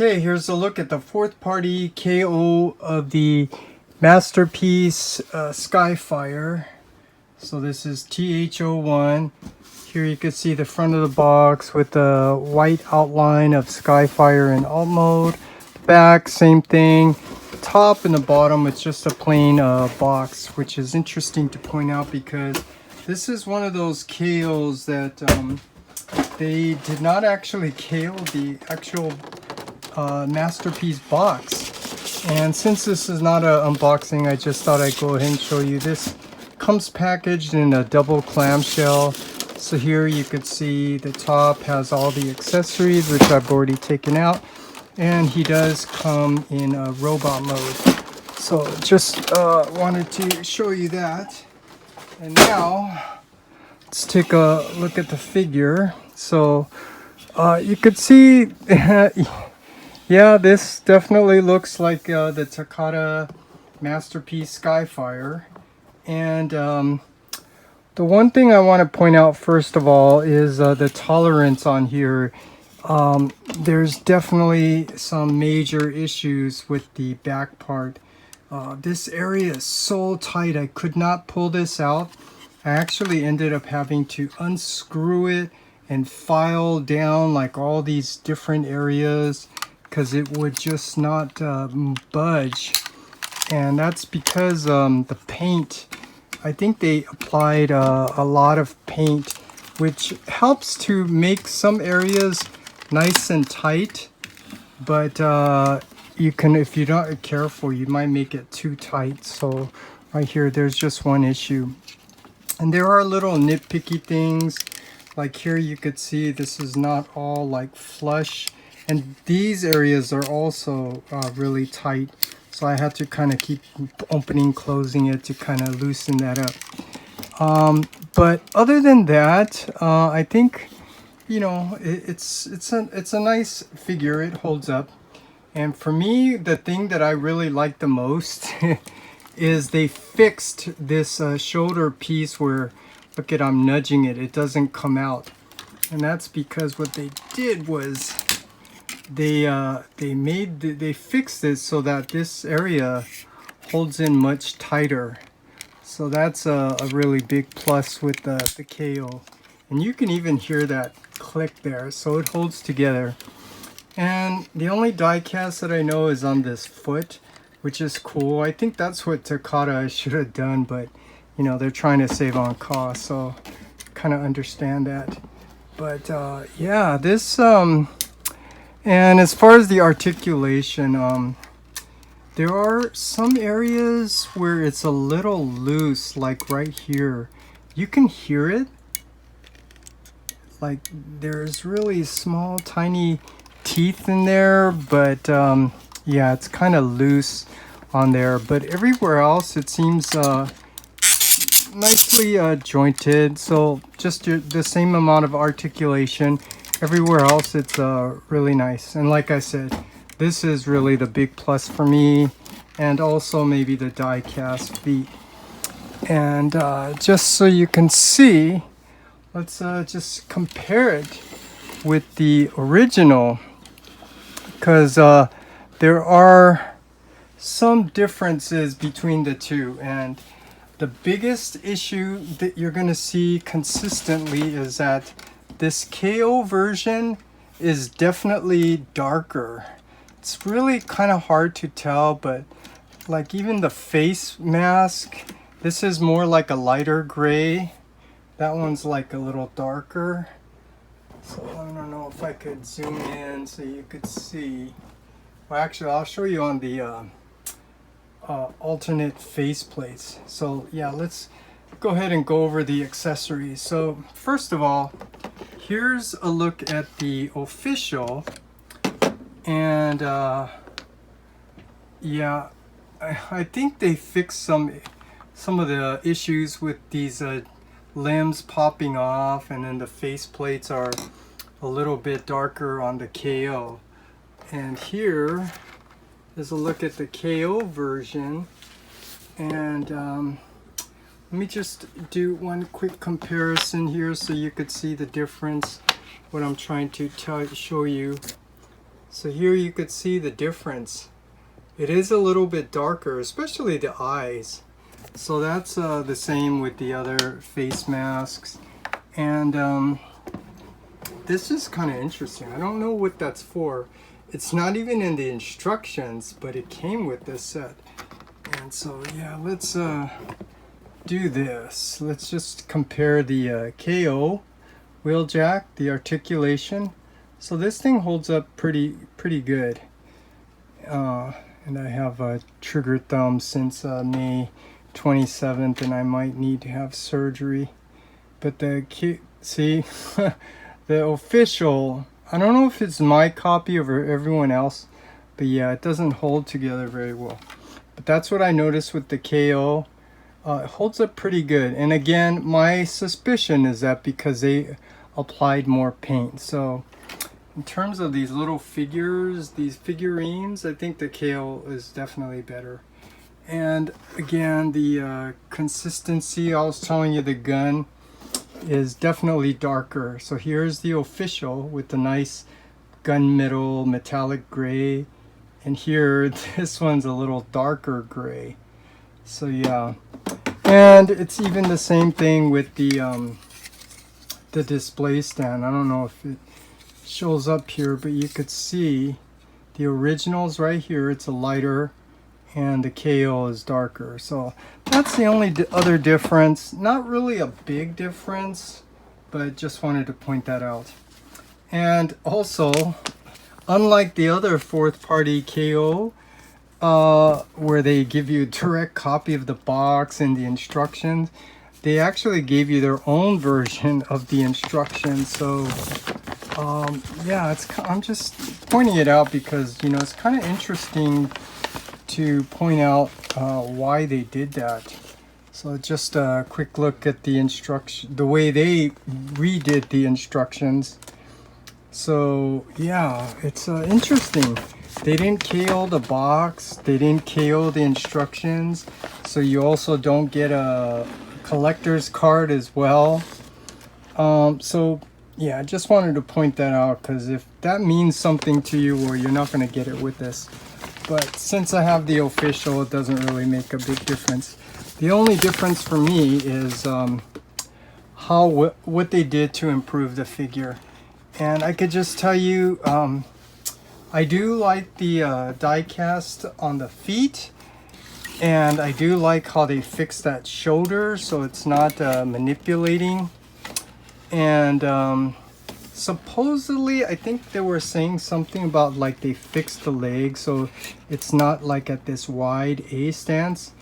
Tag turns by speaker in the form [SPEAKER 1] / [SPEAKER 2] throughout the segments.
[SPEAKER 1] Okay, here's a look at the fourth party KO of the Masterpiece Skyfire. So this is TH01. Here you can see the front of the box with the white outline of Skyfire in alt mode. The back, same thing. Top and the bottom, it's just a plain box, which is interesting to point out because this is one of those KOs that they did not actually KO the actual Masterpiece box. And since this is not an unboxing, I just thought I'd go ahead and show you. This comes packaged in a double clamshell. So here you could see the top has all the accessories, which I've already taken out, and he does come in a robot mode. So just wanted to show you that. And now let's take a look at the figure. So you could see yeah, this definitely looks like the Takata Masterpiece Skyfire. And the one thing I want to point out first of all is the tolerance on here. There's definitely some major issues with the back part. This area is so tight, I could not pull this out. I actually ended up having to unscrew it and file down like all these different areas because it would just not budge. And that's because the paint, I think they applied a lot of paint, which helps to make some areas nice and tight, but you can, if you're not careful, you might make it too tight. So right here, there's just one issue. And there are little nitpicky things, like here you could see this is not all like flush, and these areas are also really tight. So I had to kind of keep opening, closing it to kind of loosen that up. But other than that, I think, you know, it's a nice figure. It holds up. And for me, the thing that I really like the most is they fixed this shoulder piece where, look at, I'm nudging it, it doesn't come out. And that's because what they did was they fixed it so that this area holds in much tighter. So that's a really big plus with the KO. And you can even hear that click there, so it holds together. And the only die cast that I know is on this foot, which is cool. I think that's what Takata should have done, but you know, they're trying to save on cost, so kind of understand that. But yeah, this and as far as the articulation, there are some areas where it's a little loose, like right here. You can hear it. Like there's really small, tiny teeth in there, but yeah, it's kind of loose on there. But everywhere else, it seems nicely jointed. So just the same amount of articulation. Everywhere else, it's really nice. And like I said, this is really the big plus for me, and also maybe the die cast feet. And just so you can see, let's just compare it with the original, because there are some differences between the two. And the biggest issue that you're going to see consistently is that this KO version is definitely darker. It's really kind of hard to tell, but like even the face mask, this is more like a lighter gray. That one's like a little darker. So I don't know if I could zoom in so you could see. Well, actually, I'll show you on the alternate face plates. So yeah, let's go ahead and go over the accessories. So first of all, here's a look at the official. And yeah, I think they fixed some of the issues with these limbs popping off, and then the face plates are a little bit darker on the KO. And here is a look at the KO version. And let me just do one quick comparison here so you could see the difference, what I'm trying to show you. So here you could see the difference. It is a little bit darker, especially the eyes. So that's the same with the other face masks. And this is kind of interesting. I don't know what that's for. It's not even in the instructions, but it came with this set. And so yeah, let's do this. Let's just compare the KO wheel jack, the articulation. So this thing holds up pretty good. And I have a trigger thumb since May 27th, and I might need to have surgery. But see, the official, I don't know if it's my copy or everyone else, but yeah, it doesn't hold together very well. But that's what I noticed with the KO. It holds up pretty good. And again, my suspicion is that because they applied more paint. So in terms of these little figures, these figurines, I think the KO is definitely better. And again, the consistency, I was telling you, the gun is definitely darker. So here's the official with the nice gunmetal metallic gray, and here this one's a little darker gray. So yeah, and it's even the same thing with the display stand. I don't know if it shows up here, but you could see the originals right here. It's a lighter, and the KO is darker. So that's the only other difference. Not really a big difference, but just wanted to point that out. And also, unlike the other fourth party KO, where they give you a direct copy of the box and the instructions, they actually gave you their own version of the instructions. So yeah, I'm just pointing it out because, you know, it's kind of interesting to point out why they did that. So just a quick look at the instruction, the way they redid the instructions. So yeah, it's interesting. They didn't KO the box, they didn't KO the instructions, so you also don't get a collector's card as well. So yeah, I just wanted to point that out, because if that means something to you, or you're not going to get it with this. But since I have the official, it doesn't really make a big difference. The only difference for me is what they did to improve the figure. And I could just tell you, I do like the die cast on the feet, and I do like how they fixed that shoulder so it's not manipulating. And supposedly, I think they were saying something about like they fixed the leg so it's not like at this wide A stance.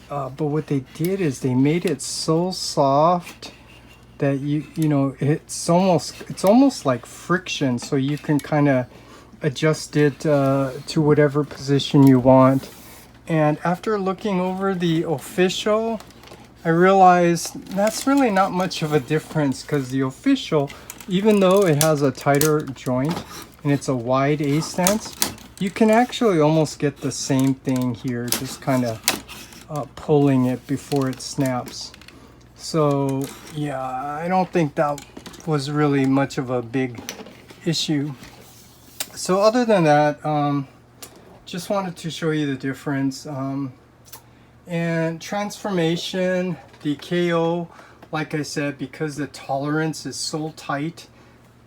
[SPEAKER 1] But what they did is they made it so soft that you know, it's almost like friction, so you can kind of adjust it to whatever position you want. And after looking over the official, I realized that's really not much of a difference, because the official, even though it has a tighter joint and it's a wide A stance, you can actually almost get the same thing here, just kind of pulling it before it snaps. So yeah, I don't think that was really much of a big issue. So other than that, just wanted to show you the difference. And transformation, the KO, like I said, because the tolerance is so tight,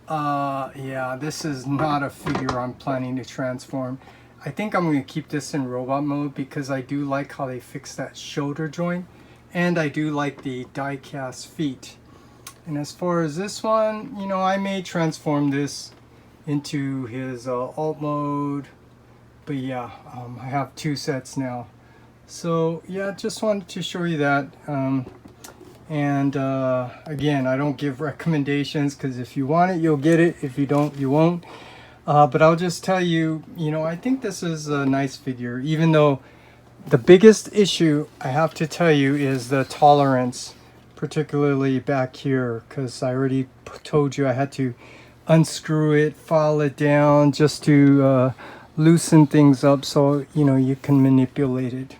[SPEAKER 1] yeah, this is not a figure I'm planning to transform. I think I'm going to keep this in robot mode because I do like how they fixed that shoulder joint, and I do like the die cast feet. And as far as this one, you know, I may transform this into his alt mode, but yeah, I have two sets now. So yeah, just wanted to show you that. And again, I don't give recommendations, because if you want it, you'll get it. If you don't, you won't. But I'll just tell you, you know, I think this is a nice figure, even though the biggest issue I have to tell you is the tolerance, particularly back here, because I already told you I had to unscrew it, file it down just to loosen things up so, you know, you can manipulate it.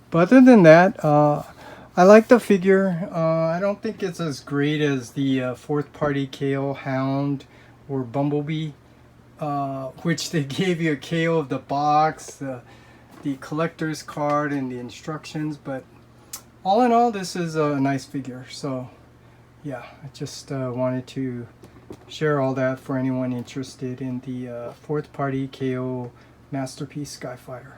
[SPEAKER 1] But other than that, I like the figure. I don't think it's as great as the fourth party KO Hound or Bumblebee. which they gave you a KO of the box, the collector's card, and the instructions. But all in all, this is a nice figure. So yeah, I just wanted to share all that for anyone interested in the fourth party KO Masterpiece Skyfire.